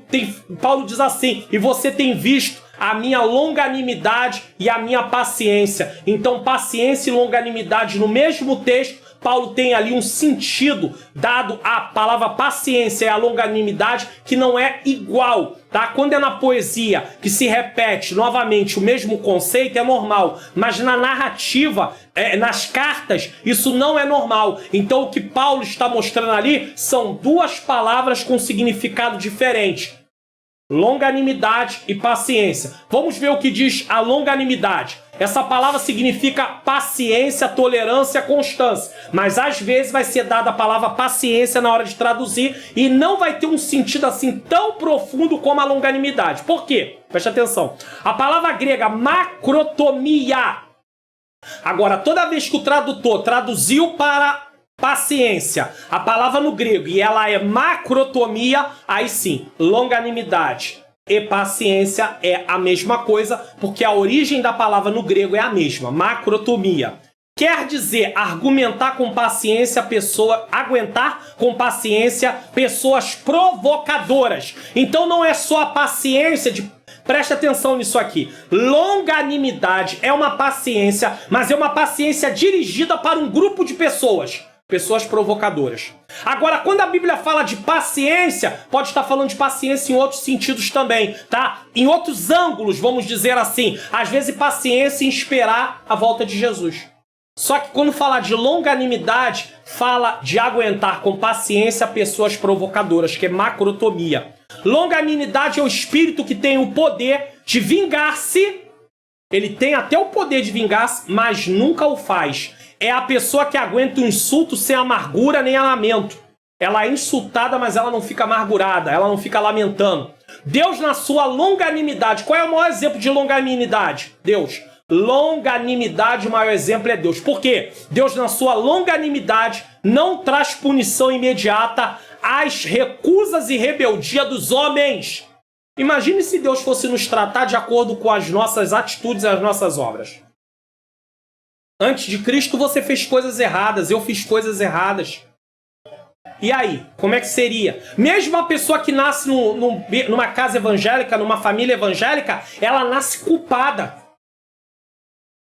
Paulo diz assim, e você tem visto a minha longanimidade e a minha paciência. Então paciência e longanimidade no mesmo texto, Paulo tem ali um sentido dado à palavra paciência e à longanimidade que não é igual, tá? Quando é na poesia que se repete novamente o mesmo conceito, é normal. Mas na narrativa, nas cartas, isso não é normal. Então o que Paulo está mostrando ali são duas palavras com significado diferente. Longanimidade e paciência. Vamos ver o que diz a longanimidade. Essa palavra significa paciência, tolerância, constância. Mas às vezes vai ser dada a palavra paciência na hora de traduzir e não vai ter um sentido assim tão profundo como a longanimidade. Por quê? Preste atenção. A palavra grega macrotomia. Agora, toda vez que o tradutor traduziu para paciência, a palavra no grego, e ela é macrotomia, aí sim, longanimidade e paciência é a mesma coisa, porque a origem da palavra no grego é a mesma, macrotomia. Quer dizer argumentar com paciência aguentar com paciência pessoas provocadoras. Então não é só a paciência preste atenção nisso aqui. Longanimidade é uma paciência, mas é uma paciência dirigida para um grupo de pessoas provocadoras. Agora, quando a Bíblia fala de paciência, pode estar falando de paciência em outros sentidos também, tá? Em outros ângulos, vamos dizer assim. Às vezes, paciência em esperar a volta de Jesus. Só que quando fala de longanimidade, fala de aguentar com paciência pessoas provocadoras, que é macrotomia. Longanimidade é o espírito que tem o poder de vingar-se. Ele tem até o poder de vingar-se, mas nunca o faz. É a pessoa que aguenta o insulto sem amargura nem lamento. Ela é insultada, mas ela não fica amargurada, ela não fica lamentando. Deus, na sua longanimidade, qual é o maior exemplo de longanimidade? Deus. Longanimidade, o maior exemplo é Deus. Por quê? Deus, na sua longanimidade, não traz punição imediata às recusas e rebeldia dos homens. Imagine se Deus fosse nos tratar de acordo com as nossas atitudes e as nossas obras. Antes de Cristo, você fez coisas erradas, eu fiz coisas erradas. E aí, como é que seria? Mesmo a pessoa que nasce numa casa evangélica, numa família evangélica, ela nasce culpada.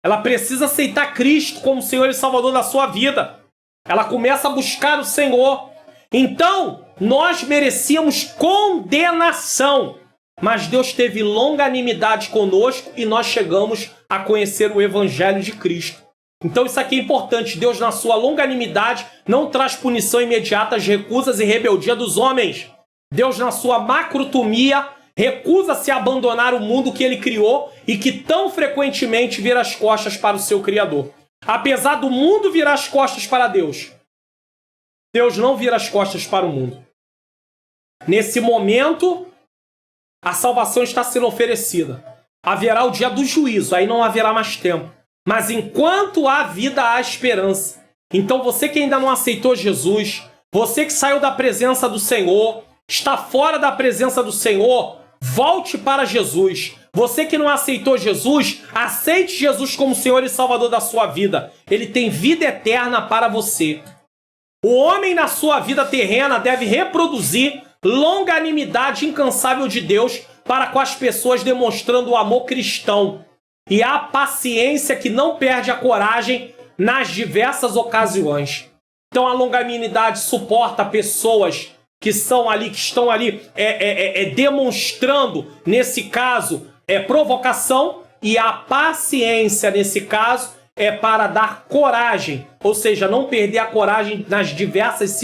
Ela precisa aceitar Cristo como Senhor e Salvador da sua vida. Ela começa a buscar o Senhor. Então, nós merecíamos condenação. Mas Deus teve longanimidade conosco e nós chegamos a conhecer o Evangelho de Cristo. Então isso aqui é importante. Deus, na sua longanimidade, não traz punição imediata às recusas e rebeldia dos homens. Deus, na sua macrotomia, recusa-se a abandonar o mundo que ele criou e que tão frequentemente vira as costas para o seu Criador. Apesar do mundo virar as costas para Deus, Deus não vira as costas para o mundo. Nesse momento, a salvação está sendo oferecida. Haverá o dia do juízo, aí não haverá mais tempo. Mas enquanto há vida, há esperança. Então você que ainda não aceitou Jesus, você que saiu da presença do Senhor, está fora da presença do Senhor, volte para Jesus. Você que não aceitou Jesus, aceite Jesus como Senhor e Salvador da sua vida. Ele tem vida eterna para você. O homem na sua vida terrena deve reproduzir longanimidade incansável de Deus para com as pessoas, demonstrando o amor cristão e a paciência que não perde a coragem nas diversas ocasiões. Então a longanimidade suporta pessoas que estão ali demonstrando, nesse caso, provocação, e a paciência, nesse caso, é para dar coragem, ou seja, não perder a coragem nas diversas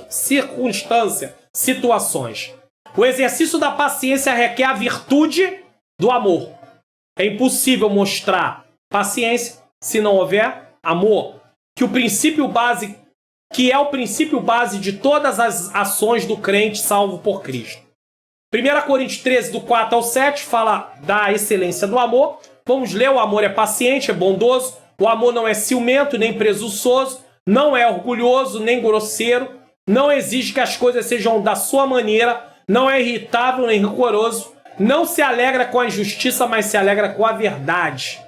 circunstâncias, situações. O exercício da paciência requer a virtude do amor. É impossível mostrar paciência se não houver amor, que é o princípio base de todas as ações do crente salvo por Cristo. 1 Coríntios 13, do 4 ao 7, fala da excelência do amor. Vamos ler: o amor é paciente, é bondoso, o amor não é ciumento, nem presunçoso, não é orgulhoso, nem grosseiro, não exige que as coisas sejam da sua maneira, não é irritável, nem rancoroso, não se alegra com a injustiça, mas se alegra com a verdade.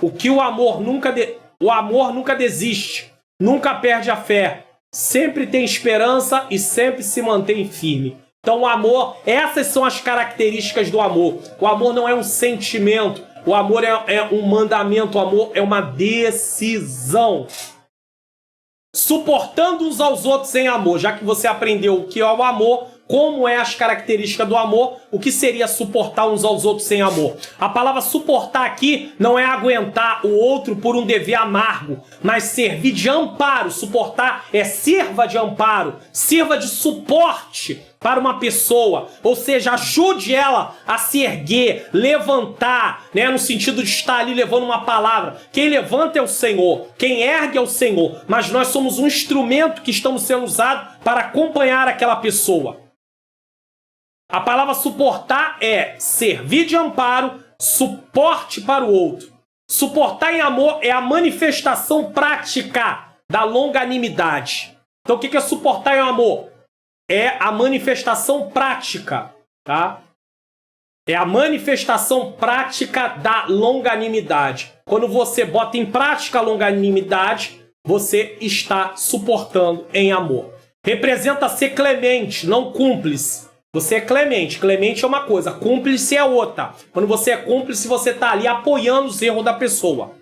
O amor nunca desiste, nunca perde a fé, sempre tem esperança e sempre se mantém firme. Então o amor, essas são as características do amor. O amor não é um sentimento, o amor é um mandamento, o amor é uma decisão. Suportando uns aos outros em amor, já que você aprendeu o que é o amor, como é as características do amor, o que seria suportar uns aos outros sem amor? A palavra suportar aqui não é aguentar o outro por um dever amargo, mas servir de amparo. Suportar é sirva de amparo, sirva de suporte para uma pessoa, ou seja, ajude ela a se erguer, levantar, né, no sentido de estar ali levando uma palavra. Quem levanta é o Senhor, quem ergue é o Senhor, mas nós somos um instrumento que estamos sendo usados para acompanhar aquela pessoa. A palavra suportar é servir de amparo, suporte para o outro. Suportar em amor é a manifestação prática da longanimidade. Então o que é suportar em amor? É a manifestação prática, tá? É a manifestação prática da longanimidade. Quando você bota em prática a longanimidade, você está suportando em amor. Representa ser clemente, não cúmplice. Você é clemente. Clemente é uma coisa, cúmplice é outra. Quando você é cúmplice, você está ali apoiando os erros da pessoa.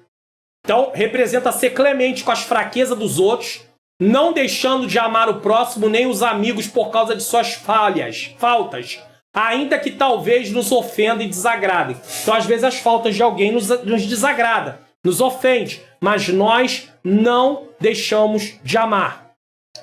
Então, representa ser clemente com as fraquezas dos outros, não deixando de amar o próximo nem os amigos por causa de suas faltas, ainda que talvez nos ofenda e desagrade. Então, às vezes, as faltas de alguém nos desagrada. nos ofende, mas nós não deixamos de amar.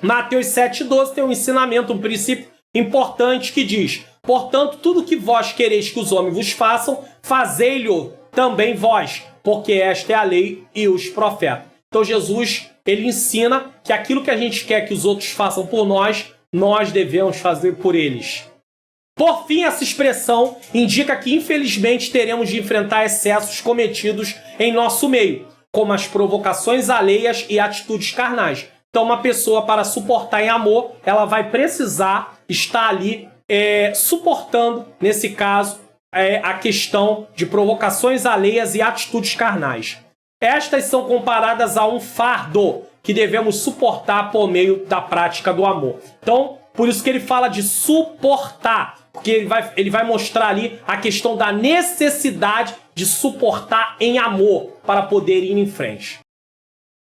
Mateus 7,12 tem um ensinamento, um princípio importante que diz: portanto, tudo que vós quereis que os homens vos façam, fazei-lo também vós, porque esta é a lei e os profetas. Então Jesus, ele ensina que aquilo que a gente quer que os outros façam por nós, nós devemos fazer por eles. Por fim, essa expressão indica que, infelizmente, teremos de enfrentar excessos cometidos em nosso meio, como as provocações alheias e atitudes carnais. Então, uma pessoa, para suportar em amor, ela vai precisar estar ali suportando, nesse caso, a questão de provocações alheias e atitudes carnais. Estas são comparadas a um fardo que devemos suportar por meio da prática do amor. Então, por isso que ele fala de suportar, porque ele vai mostrar ali a questão da necessidade de suportar em amor para poder ir em frente.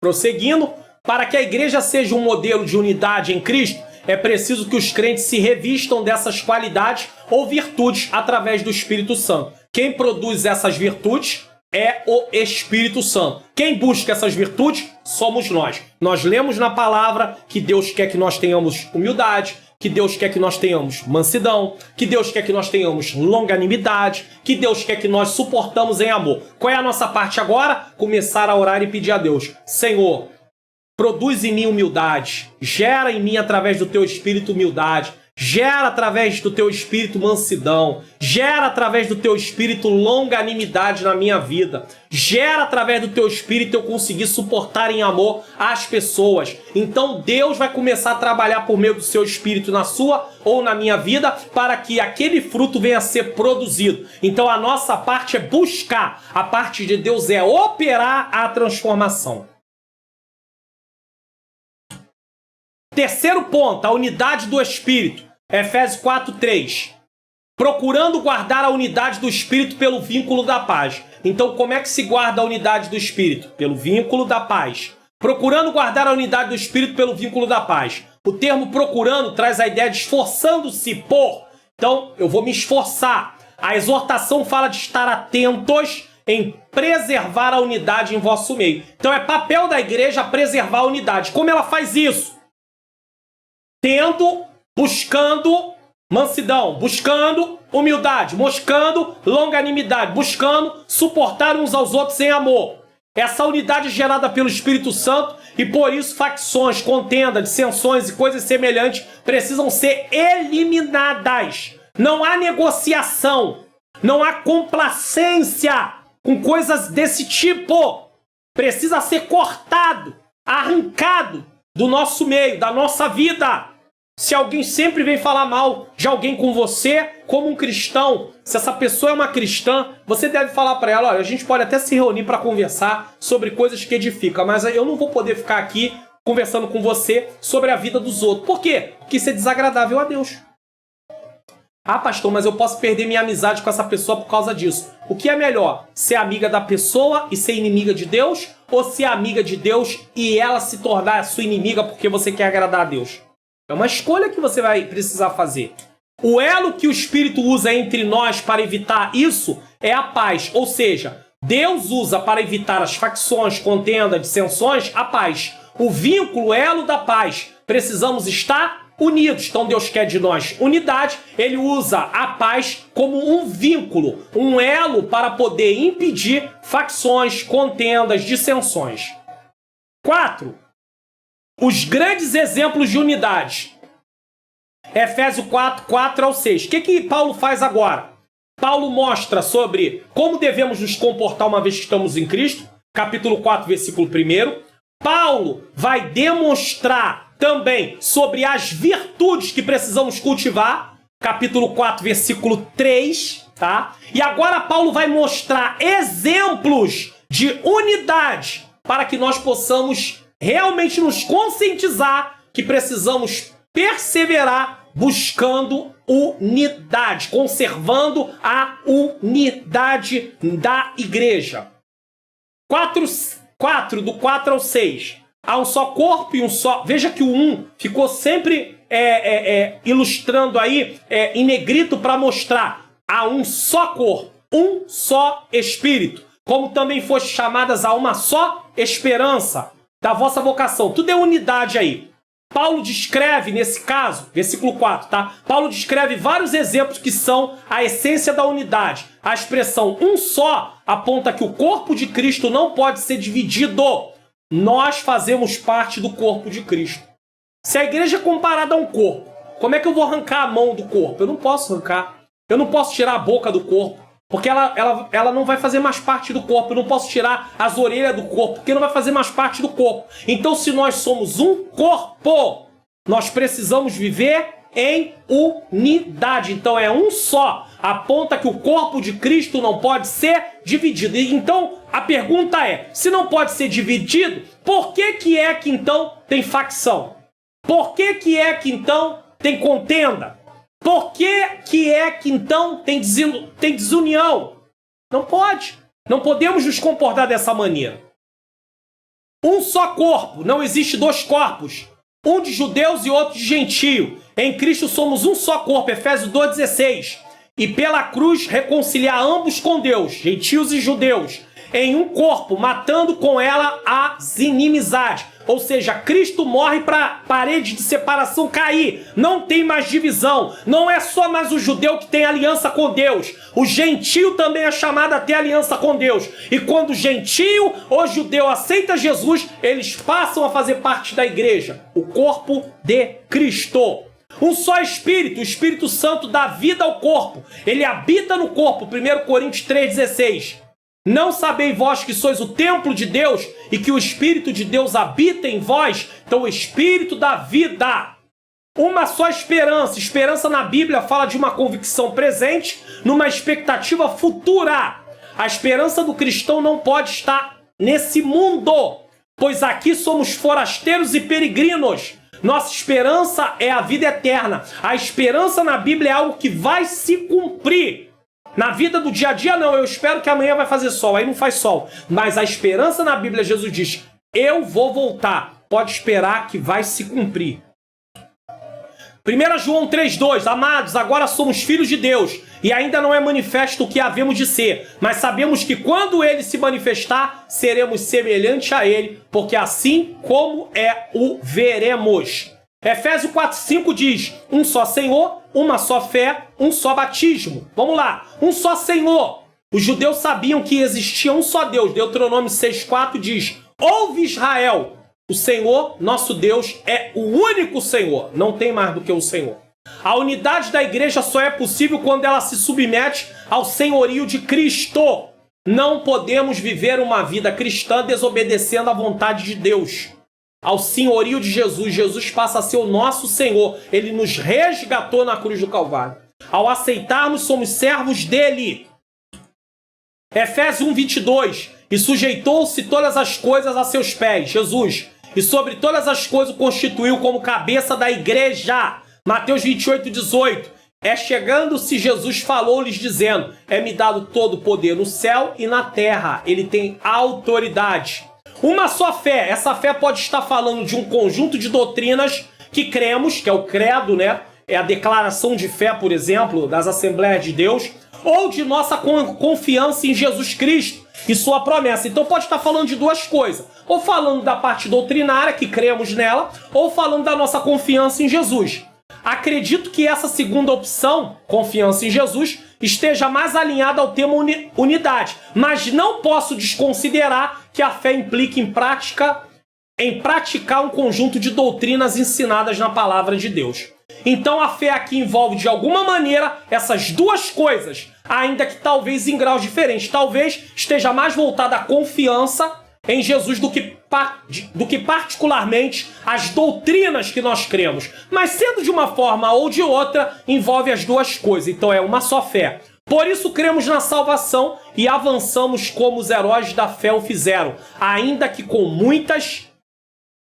Prosseguindo, para que a igreja seja um modelo de unidade em Cristo, é preciso que os crentes se revistam dessas qualidades ou virtudes através do Espírito Santo. Quem produz essas virtudes é o Espírito Santo. Quem busca essas virtudes somos nós. Nós lemos na palavra que Deus quer que nós tenhamos humildade, que Deus quer que nós tenhamos mansidão, que Deus quer que nós tenhamos longanimidade, que Deus quer que nós suportamos em amor. Qual é a nossa parte agora? Começar a orar e pedir a Deus: Senhor, produz em mim humildade, gera em mim através do teu Espírito humildade, gera através do teu Espírito mansidão, gera através do teu Espírito longanimidade na minha vida, gera através do teu Espírito eu conseguir suportar em amor as pessoas. Então Deus vai começar a trabalhar por meio do seu Espírito na sua ou na minha vida para que aquele fruto venha a ser produzido. Então a nossa parte é buscar, a parte de Deus é operar a transformação. Terceiro ponto, a unidade do Espírito. Efésios 4:3. Procurando guardar a unidade do Espírito pelo vínculo da paz. Então, como é que se guarda a unidade do Espírito? Pelo vínculo da paz. Procurando guardar a unidade do Espírito pelo vínculo da paz. O termo procurando traz a ideia de esforçando-se por. Então, eu vou me esforçar. A exortação fala de estar atentos em preservar a unidade em vosso meio. Então, é papel da igreja preservar a unidade. Como ela faz isso? Buscando mansidão, buscando humildade, buscando longanimidade, buscando suportar uns aos outros em amor. Essa unidade é gerada pelo Espírito Santo e por isso facções, contenda, dissensões e coisas semelhantes precisam ser eliminadas. Não há negociação, não há complacência com coisas desse tipo. Precisa ser cortado, arrancado do nosso meio, da nossa vida. Se alguém sempre vem falar mal de alguém com você, como um cristão, se essa pessoa é uma cristã, você deve falar para ela: olha, a gente pode até se reunir para conversar sobre coisas que edificam, mas eu não vou poder ficar aqui conversando com você sobre a vida dos outros. Por quê? Porque isso é desagradável a Deus. Ah, pastor, mas eu posso perder minha amizade com essa pessoa por causa disso. O que é melhor? Ser amiga da pessoa e ser inimiga de Deus? Ou ser amiga de Deus e ela se tornar a sua inimiga porque você quer agradar a Deus? É uma escolha que você vai precisar fazer. O elo que o Espírito usa entre nós para evitar isso é a paz. Ou seja, Deus usa para evitar as facções, contenda, dissensões, a paz. O vínculo, o elo da paz. Precisamos estar unidos. Então Deus quer de nós unidade. Ele usa a paz como um vínculo, um elo para poder impedir facções, contendas, dissensões. 4. Os grandes exemplos de unidade. Efésios 4:4-6. O que Paulo faz agora? Paulo mostra sobre como devemos nos comportar uma vez que estamos em Cristo. Capítulo 4, versículo 1. Paulo vai demonstrar também sobre as virtudes que precisamos cultivar. Capítulo 4, versículo 3. Tá? E agora Paulo vai mostrar exemplos de unidade para que nós possamos realmente nos conscientizar que precisamos perseverar buscando unidade, conservando a unidade da igreja. 4, do 4 ao 6. Há um só corpo e um só... Veja que o 1 ficou sempre ilustrando aí em negrito para mostrar. Há um só corpo, um só espírito. como também foste chamadas a uma só esperança da vossa vocação. Tudo é unidade aí. Paulo descreve, nesse caso, versículo 4, tá? Paulo descreve vários exemplos que são a essência da unidade. A expressão um só aponta que o corpo de Cristo não pode ser dividido. Nós fazemos parte do corpo de Cristo. Se a igreja é comparada a um corpo, como é que eu vou arrancar a mão do corpo? Eu não posso arrancar. Eu não posso tirar a boca do corpo, porque ela não vai fazer mais parte do corpo. Eu não posso tirar as orelhas do corpo, porque não vai fazer mais parte do corpo. Então, se nós somos um corpo, nós precisamos viver em unidade. Então, é um só. Aponta que o corpo de Cristo não pode ser dividido. Então, a pergunta é, se não pode ser dividido, por que é que então tem facção? Por que é que então tem contenda? Por que é que então tem desunião? Não pode. Não podemos nos comportar dessa maneira. Um só corpo, não existe dois corpos. Um de judeus e outro de gentio. Em Cristo somos um só corpo, Efésios 2,16. E pela cruz reconciliar ambos com Deus, gentios e judeus, em um corpo, matando com ela as inimizades. Ou seja, Cristo morre para a parede de separação cair. Não tem mais divisão. Não é só mais o judeu que tem aliança com Deus. O gentio também é chamado a ter aliança com Deus. E quando o gentio ou judeu aceita Jesus, eles passam a fazer parte da igreja. O corpo de Cristo. Um só Espírito, o Espírito Santo dá vida ao corpo. Ele habita no corpo. 1 Coríntios 3,16. Não sabeis vós que sois o templo de Deus e que o Espírito de Deus habita em vós? Então o Espírito da vida. Uma só esperança. Esperança na Bíblia fala de uma convicção presente numa expectativa futura. A esperança do cristão não pode estar nesse mundo, pois aqui somos forasteiros e peregrinos. Nossa esperança é a vida eterna. A esperança na Bíblia é algo que vai se cumprir. Na vida do dia a dia, não. Eu espero que amanhã vai fazer sol. Aí não faz sol. Mas a esperança na Bíblia, Jesus diz, eu vou voltar. Pode esperar que vai se cumprir. 1 João 3,2. Amados, agora somos filhos de Deus. E ainda não é manifesto o que havemos de ser. Mas sabemos que quando ele se manifestar, seremos semelhantes a ele. Porque assim como é, o veremos. Efésios 4,5 diz, um só Senhor, uma só fé, um só batismo. Vamos lá, um só Senhor. Os judeus sabiam que existia um só Deus. Deuteronômio 6,4 diz, ouve Israel, o Senhor, nosso Deus, é o único Senhor. Não tem mais do que o Senhor. A unidade da igreja só é possível quando ela se submete ao senhorio de Cristo. Não podemos viver uma vida cristã desobedecendo à vontade de Deus. Ao senhorio de Jesus. Jesus passa a ser o nosso Senhor. Ele nos resgatou na cruz do Calvário. Ao aceitarmos, somos servos dele. Efésios 1,22. E sujeitou-se todas as coisas a seus pés. Jesus. E sobre todas as coisas o constituiu como cabeça da igreja. Mateus 28,18. É chegando-se Jesus falou-lhes dizendo, é-me dado todo o poder no céu e na terra. Ele tem autoridade. Uma só fé. Essa fé pode estar falando de um conjunto de doutrinas que cremos, que é o credo, né? É a declaração de fé, por exemplo, das Assembleias de Deus, ou de nossa confiança em Jesus Cristo e sua promessa. Então pode estar falando de duas coisas. Ou falando da parte doutrinária, que cremos nela, ou falando da nossa confiança em Jesus. Acredito que essa segunda opção, confiança em Jesus, esteja mais alinhada ao tema unidade. Mas não posso desconsiderar que a fé implica em praticar um conjunto de doutrinas ensinadas na palavra de Deus. Então a fé aqui envolve de alguma maneira essas duas coisas, ainda que talvez em graus diferentes. Talvez esteja mais voltada à confiança em Jesus do que particularmente as doutrinas que nós cremos. Mas sendo de uma forma ou de outra, envolve as duas coisas. Então é uma só fé. Por isso cremos na salvação e avançamos como os heróis da fé o fizeram, ainda que com muitas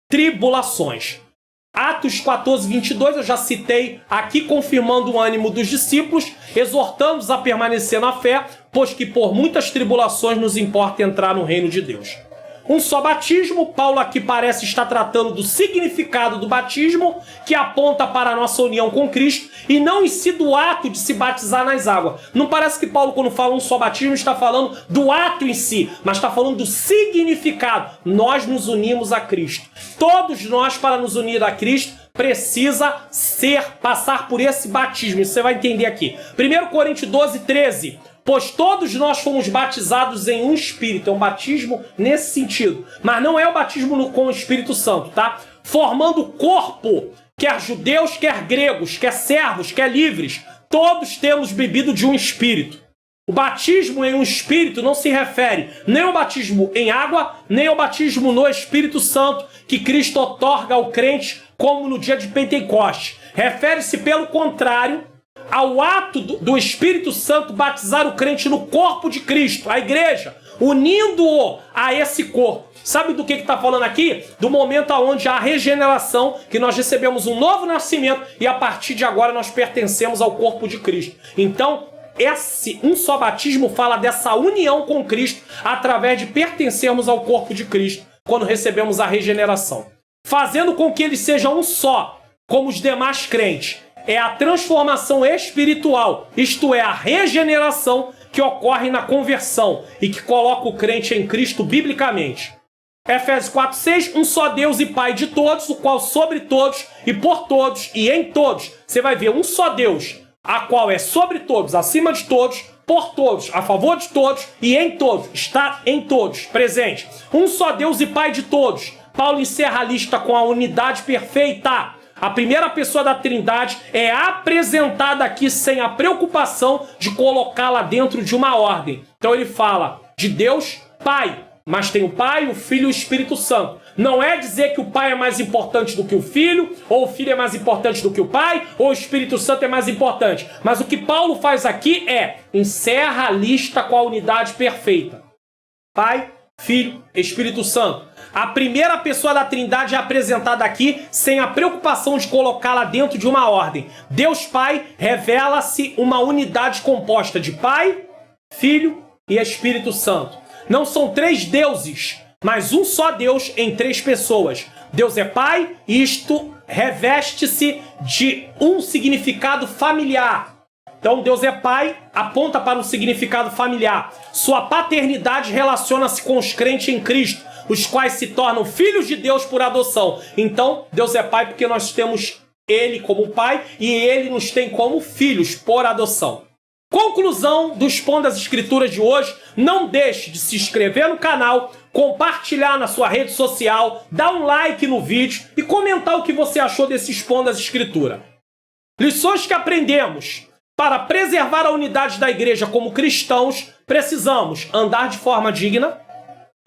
tribulações. Atos 14:22, eu já citei aqui, confirmando o ânimo dos discípulos, exortando-os a permanecer na fé, pois que por muitas tribulações nos importa entrar no reino de Deus. Um só batismo. Paulo aqui parece estar tratando do significado do batismo, que aponta para a nossa união com Cristo, e não em si do ato de se batizar nas águas. Não parece que Paulo, quando fala um só batismo, está falando do ato em si, mas está falando do significado. Nós nos unimos a Cristo. Todos nós, para nos unir a Cristo, precisa passar por esse batismo. Isso você vai entender aqui. 1 Coríntios 12, 13. Pois todos nós fomos batizados em um Espírito. É um batismo nesse sentido. Mas não é o batismo com o Espírito Santo, tá? Formando corpo, quer judeus, quer gregos, quer servos, quer livres. Todos temos bebido de um Espírito. O batismo em um Espírito não se refere nem ao batismo em água, nem ao batismo no Espírito Santo, que Cristo outorga ao crente como no dia de Pentecostes. Refere-se, pelo contrário, ao ato do Espírito Santo batizar o crente no corpo de Cristo, a igreja, unindo-o a esse corpo. Sabe do que está falando aqui? Do momento onde há a regeneração, que nós recebemos um novo nascimento e a partir de agora nós pertencemos ao corpo de Cristo. Então, esse um só batismo fala dessa união com Cristo através de pertencermos ao corpo de Cristo quando recebemos a regeneração. Fazendo com que ele seja um só, como os demais crentes. É a transformação espiritual, isto é, a regeneração que ocorre na conversão e que coloca o crente em Cristo biblicamente. Efésios 4:6, um só Deus e Pai de todos, o qual sobre todos e por todos e em todos. Você vai ver um só Deus, a qual é sobre todos, acima de todos, por todos, a favor de todos e em todos. Está em todos, presente. Um só Deus e Pai de todos. Paulo encerra a lista com a unidade perfeita. A primeira pessoa da Trindade é apresentada aqui sem a preocupação de colocá-la dentro de uma ordem. Então ele fala de Deus Pai, mas tem o Pai, o Filho e o Espírito Santo. Não é dizer que o Pai é mais importante do que o Filho, ou o Filho é mais importante do que o Pai, ou o Espírito Santo é mais importante. Mas o que Paulo faz aqui é encerra a lista com a unidade perfeita. Pai, Filho, Espírito Santo. A primeira pessoa da Trindade é apresentada aqui sem a preocupação de colocá-la dentro de uma ordem. Deus Pai revela-se uma unidade composta de Pai, Filho e Espírito Santo. Não são três deuses, mas um só Deus em três pessoas. Deus é Pai e isto reveste-se de um significado familiar. Então Deus é Pai, aponta para um significado familiar. Sua paternidade relaciona-se com os crentes em Cristo, os quais se tornam filhos de Deus por adoção. Então Deus é Pai porque nós temos Ele como Pai e Ele nos tem como filhos por adoção. Conclusão do Expondo as Escrituras de hoje, não deixe de se inscrever no canal, compartilhar na sua rede social, dar um like no vídeo e comentar o que você achou desse Expondo as Escrituras. Lições que aprendemos. Para preservar a unidade da igreja como cristãos, precisamos andar de forma digna,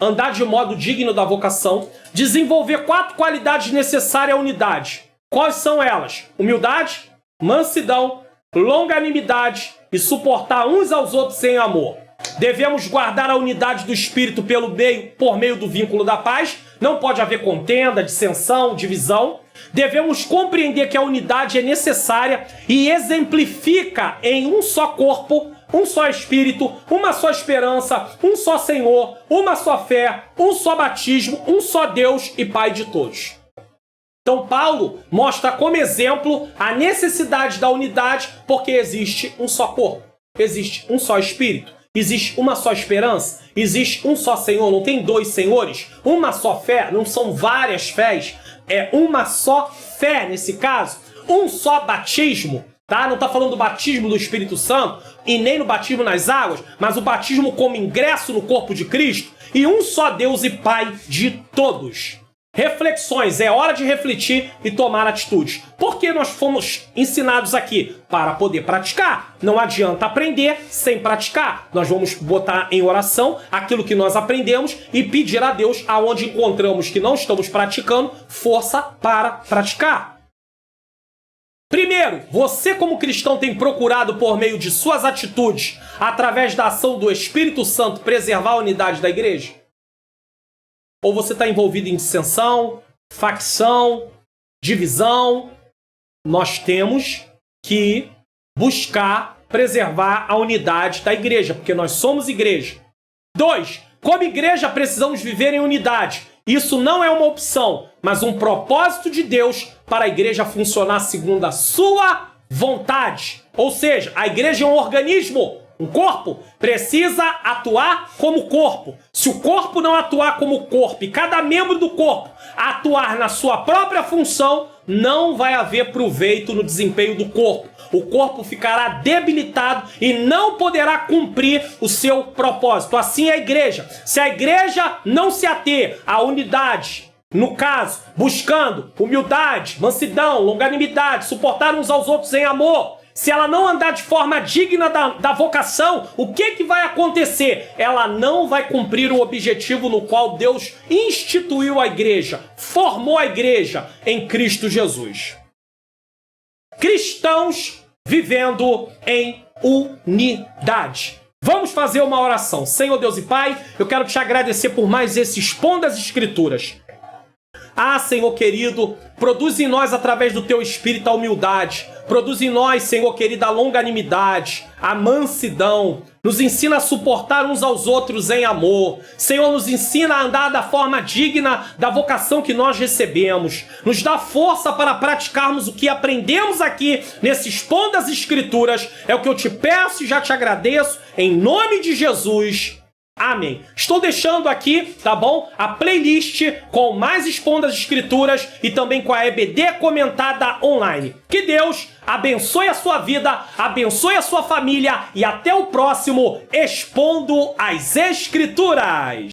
andar de modo digno da vocação, desenvolver 4 qualidades necessárias à unidade. Quais são elas? Humildade, mansidão, longanimidade e suportar uns aos outros em amor. Devemos guardar a unidade do Espírito por meio do vínculo da paz. Não pode haver contenda, dissensão, divisão. Devemos compreender que a unidade é necessária e exemplifica em um só corpo, um só Espírito, uma só esperança, um só Senhor, uma só fé, um só batismo, um só Deus e Pai de todos. Então Paulo mostra como exemplo a necessidade da unidade porque existe um só corpo, existe um só Espírito, existe uma só esperança, existe um só Senhor, não tem 2 senhores, uma só fé, não são várias fés, é uma só fé nesse caso, um só batismo, tá? Não está falando do batismo do Espírito Santo e nem no batismo nas águas, mas o batismo como ingresso no corpo de Cristo e um só Deus e Pai de todos. Reflexões, é hora de refletir e tomar atitudes. Por que nós fomos ensinados aqui? Para poder praticar. Não adianta aprender sem praticar. Nós vamos botar em oração aquilo que nós aprendemos e pedir a Deus, aonde encontramos que não estamos praticando, força para praticar. Primeiro, você como cristão tem procurado por meio de suas atitudes, através da ação do Espírito Santo, preservar a unidade da igreja? Ou você está envolvido em dissensão, facção, divisão? Nós temos que buscar preservar a unidade da igreja, porque nós somos igreja. 2. Como igreja, precisamos viver em unidade. Isso não é uma opção, mas um propósito de Deus para a igreja funcionar segundo a sua vontade. Ou seja, a igreja é um organismo, um corpo, precisa atuar como corpo. Se o corpo não atuar como corpo e cada membro do corpo atuar na sua própria função, não vai haver proveito no desempenho do corpo. O corpo ficará debilitado e não poderá cumprir o seu propósito. Assim é a igreja. Se a igreja não se ater à unidade, no caso, buscando humildade, mansidão, longanimidade, suportar uns aos outros em amor, se ela não andar de forma digna da vocação, o que vai acontecer? Ela não vai cumprir o objetivo no qual Deus instituiu a igreja, formou a igreja em Cristo Jesus. Cristãos vivendo em unidade. Vamos fazer uma oração. Senhor Deus e Pai, eu quero te agradecer por mais esse Expondo as Escrituras. Ah, Senhor querido, produz em nós, através do Teu Espírito, a humildade. Produz em nós, Senhor querido, a longanimidade, a mansidão. Nos ensina a suportar uns aos outros em amor. Senhor, nos ensina a andar da forma digna da vocação que nós recebemos. Nos dá força para praticarmos o que aprendemos aqui nesse Expondo as Escrituras. É o que eu te peço e já te agradeço, em nome de Jesus. Amém. Estou deixando aqui, tá bom? A playlist com mais Expondo as Escrituras e também com a EBD comentada online. Que Deus abençoe a sua vida, abençoe a sua família e até o próximo Expondo as Escrituras.